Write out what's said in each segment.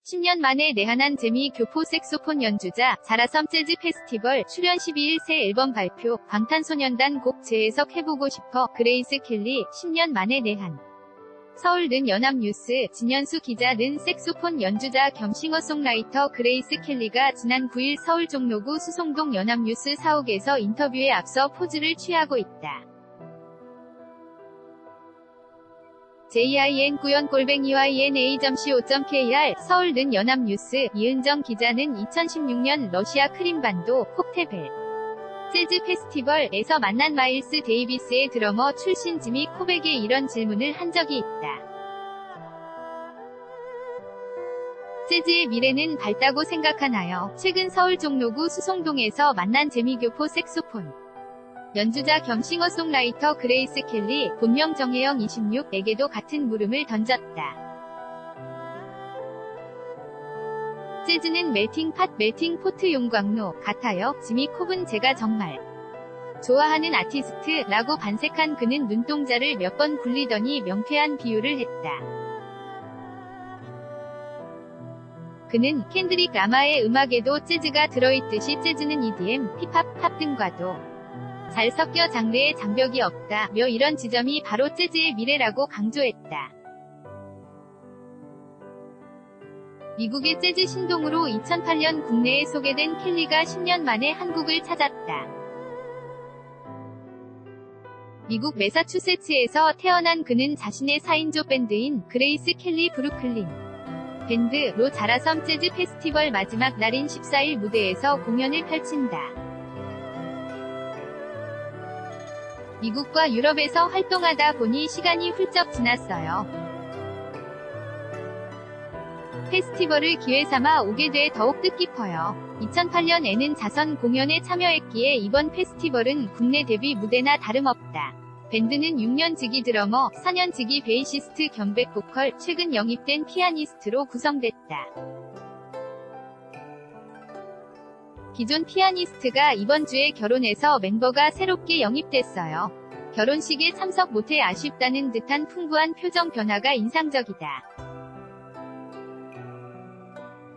10년 만에 내한한 재미 교포 색소폰 연주자, 자라섬 재즈 페스티벌 출연 12일 새 앨범 발표, 방탄소년단 곡 재해석해보고 싶어, 그레이스 켈리, 10년 만에 내한. 서울 는 연합뉴스, 진현수 기자 는 색소폰 연주자 겸 싱어송라이터 그레이스 켈리가 지난 9일 서울 종로구 수송동 연합뉴스 사옥에서 인터뷰에 앞서 포즈를 취하고 있다. jin9연_yana.co.kr 서울 는 연합뉴스, 이은정 기자는 2016년 러시아 크림반도, 콕테벨 재즈 페스티벌에서 만난 마일스 데이비스의 드러머 출신 지미 코백에 이런 질문을 한 적이 있다. 재즈의 미래는 밝다고 생각하나요? 최근 서울 종로구 수송동에서 만난 재미교포 색소폰 연주자 겸 싱어송라이터 그레이스 켈리, 본명 정혜영 26에게도 같은 물음을 던졌다. 재즈는 멜팅 팟, 멜팅 포트 용광로 같아요. 지미 콥은 제가 정말 좋아하는 아티스트 라고 반색한 그는 눈동자를 몇 번 굴리더니 명쾌한 비유를 했다. 그는 켄드릭 라마의 음악에도 재즈가 들어있듯이 재즈는 EDM, 힙합, 팝 등과도 잘 섞여 장르에 장벽이 없다며 이런 지점이 바로 재즈의 미래라고 강조했다. 미국의 재즈 신동으로 2008년 국내에 소개된 켈리가 10년 만에 한국을 찾았다. 미국 매사추세츠에서 태어난 그는 자신의 4인조 밴드인 그레이스 켈리 브루클린 밴드로 자라섬 재즈 페스티벌 마지막 날인 14일 무대에서 공연을 펼친다. 미국과 유럽에서 활동하다 보니 시간이 훌쩍 지났어요. 페스티벌을 기회삼아 오게 돼 더욱 뜻깊어요. 2008년에는 자선 공연에 참여했기에 이번 페스티벌은 국내 데뷔 무대나 다름없다. 밴드는 6년 지기 드러머, 4년 지기 베이시스트 겸 백보컬, 최근 영입된 피아니스트로 구성됐다. 기존 피아니스트가 이번 주에 결혼해서 멤버가 새롭게 영입됐어요. 결혼식에 참석 못해 아쉽다는 듯한 풍부한 표정 변화가 인상적이다.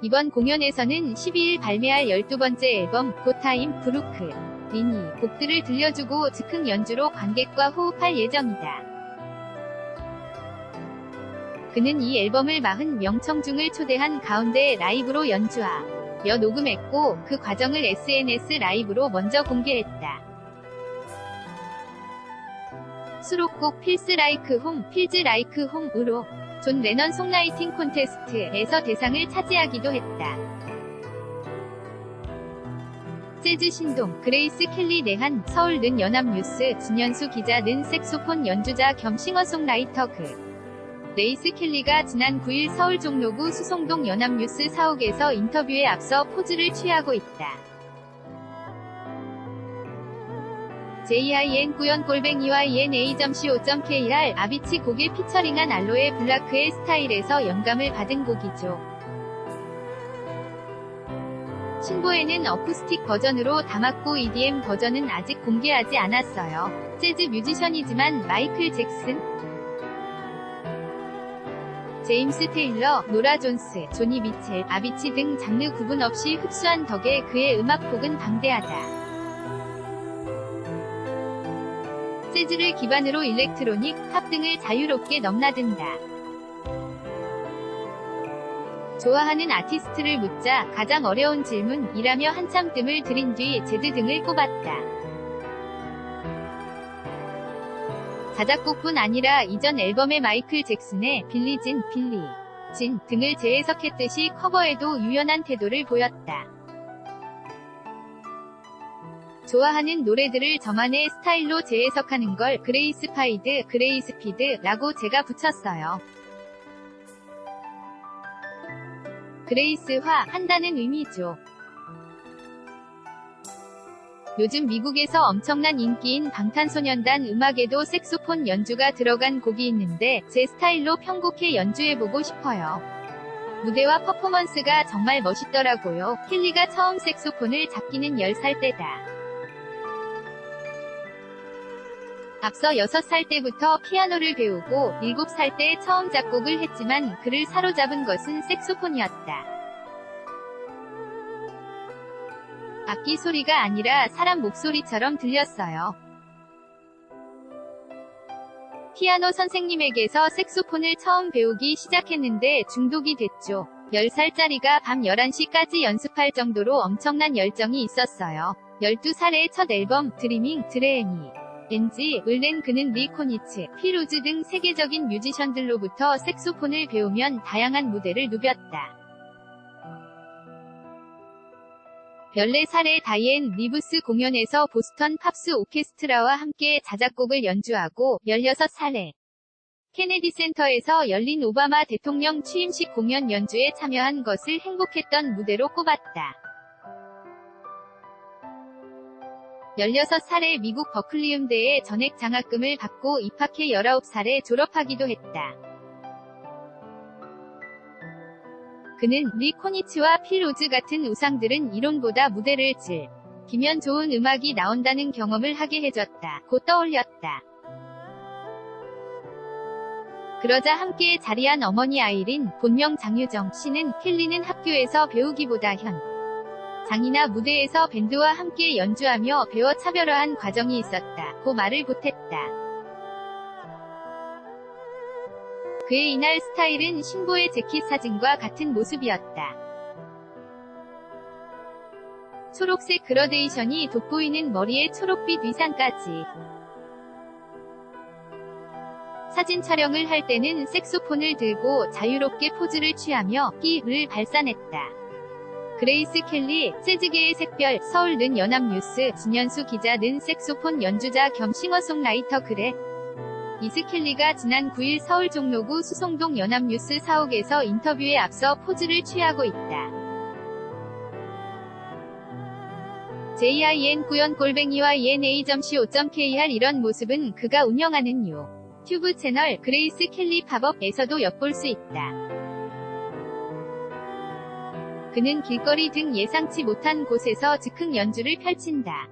이번 공연에서는 12일 발매할 12번째 앨범 굿타임 브루크 린이 곡들을 들려주고 즉흥 연주로 관객과 호흡할 예정이다. 그는 이 앨범을 40명청중을 초대한 가운데 라이브로 연주하며 녹음했고 그 과정을 SNS 라이브로 먼저 공개했다. 수록곡 필즈 라이크 홈으로 존 레넌 송라이팅 콘테스트에서 대상을 차지하기도 했다. 재즈 신동, 그레이스 켈리 내한, 서울 는 연합뉴스, 진현수 기자 는 색소폰 연주자 겸 싱어송라이터 그레이스 켈리가 지난 9일 서울 종로구 수송동 연합뉴스 사옥에서 인터뷰에 앞서 포즈를 취하고 있다. jin9연_yana.co.kr 아비치 곡에 피처링한 알로에 블라크의 스타일에서 영감을 받은 곡이죠. 신보에는 어쿠스틱 버전으로 담았고 EDM 버전은 아직 공개하지 않았어요. 재즈 뮤지션이지만 마이클 잭슨, 제임스 테일러, 노라 존스, 조니 미첼, 아비치 등 장르 구분 없이 흡수한 덕에 그의 음악폭은 방대하다. 재즈를 기반으로 일렉트로닉, 팝 등을 자유롭게 넘나든다. 좋아하는 아티스트를 묻자 가장 어려운 질문이라며 한참 뜸을 들인 뒤 재즈 등을 꼽았다. 자작곡뿐 아니라 이전 앨범의 마이클 잭슨의 빌리 진 등을 재해석했듯이 커버에도 유연한 태도를 보였다. 좋아하는 노래들을 저만의 스타일로 재해석하는 걸 그레이스피드라고 제가 붙였어요. 그레이스화 한다는 의미죠. 요즘 미국에서 엄청난 인기인 방탄소년단 음악에도 색소폰 연주가 들어간 곡이 있는데 제 스타일로 편곡해 연주해보고 싶어요. 무대와 퍼포먼스가 정말 멋있더라고요. 켈리가 처음 색소폰을 잡기는 10살 때다. 앞서 6살 때부터 피아노를 배우고 7살 때 처음 작곡을 했지만 그를 사로잡은 것은 색소폰이었다. 악기 소리가 아니라 사람 목소리처럼 들렸어요. 피아노 선생님에게서 색소폰을 처음 배우기 시작했는데 중독이 됐죠. 10살짜리가 밤 11시까지 연습할 정도로 엄청난 열정이 있었어요. 12살의 첫 앨범 드리밍 드레미 을 낸 그는 리 코니츠, 필 로즈 등 세계적인 뮤지션들로부터 색소폰을 배우면 다양한 무대를 누볐다. 14살의 다이앤 리브스 공연에서 보스턴 팝스 오케스트라와 함께 자작곡을 연주하고 16살에 케네디 센터에서 열린 오바마 대통령 취임식 공연 연주에 참여한 것을 행복했던 무대로 꼽았다. 16살에 미국 버클리 음대에 전액 장학금을 받고 입학해 19살에 졸업하기도 했다. 그는 리 코니츠와 필 로즈 같은 우상들은 이론보다 무대를 즐기면 좋은 음악이 나온다는 경험을 하게 해줬다. 고 떠올렸다. 그러자 함께 자리한 어머니 아이린, 본명 장유정 씨는 켈리는 학교에서 배우기보다 장이나 무대에서 밴드와 함께 연주하며 배워 차별화한 과정이 있었다. 고 말을 보탰다. 그의 이날 스타일은 신보의 재킷 사진과 같은 모습이었다. 초록색 그라데이션이 돋보이는 머리에 초록빛 위상까지. 사진 촬영을 할 때는 색소폰을 들고 자유롭게 포즈를 취하며 끼를 발산했다. 그레이스 켈리, 재즈계의 샛별, 서울는 연합뉴스, 진현수 기자는 색소폰 연주자 겸 싱어송라이터 이스 켈리가 지난 9일 서울 종로구 수송동 연합뉴스 사옥에서 인터뷰에 앞서 포즈를 취하고 있다. JIN9연골뱅이와 ENA.co.kr 이런 모습은 그가 운영하는 유튜브 채널 그레이스 켈리 팝업에서도 엿볼 수 있다. 그는 길거리 등 예상치 못한 곳에서 즉흥 연주를 펼친다.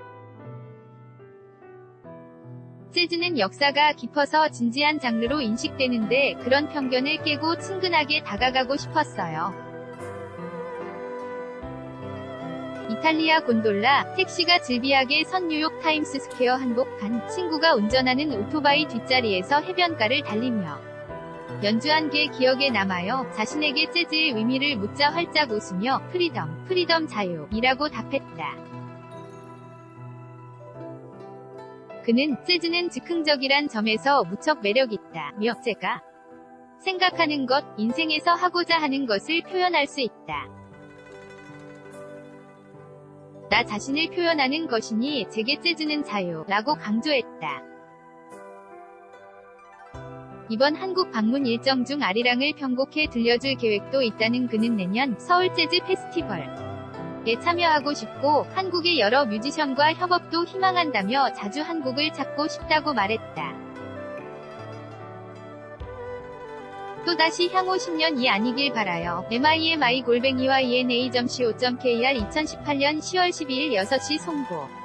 재즈는 역사가 깊어서 진지한 장르로 인식되는데 그런 편견을 깨고 친근하게 다가가고 싶었어요. 이탈리아 곤돌라, 택시가 즐비하게 선 뉴욕 타임스 스퀘어 한복판, 친구가 운전하는 오토바이 뒷자리에서 해변가를 달리며 연주한 게 기억에 남아요. 자신에게 재즈의 의미를 묻자 활짝 웃으며 프리덤 자유이라고 답했다. 그는 재즈는 즉흥적이란 점에서 무척 매력있다며 제가 생각하는 것, 인생에서 하고자 하는 것을 표현할 수 있다. 나 자신을 표현하는 것이니 제게 재즈는 자유라고 강조했다. 이번 한국 방문 일정 중 아리랑을 편곡해 들려줄 계획도 있다는 그는 내년 서울 재즈 페스티벌에 참여하고 싶고 한국의 여러 뮤지션과 협업도 희망한다며 자주 한국을 찾고 싶다고 말했다. 또다시 향후 10년이 아니길 바라요. mimi_ENA.co.kr 2018년 10월 12일 6시 송고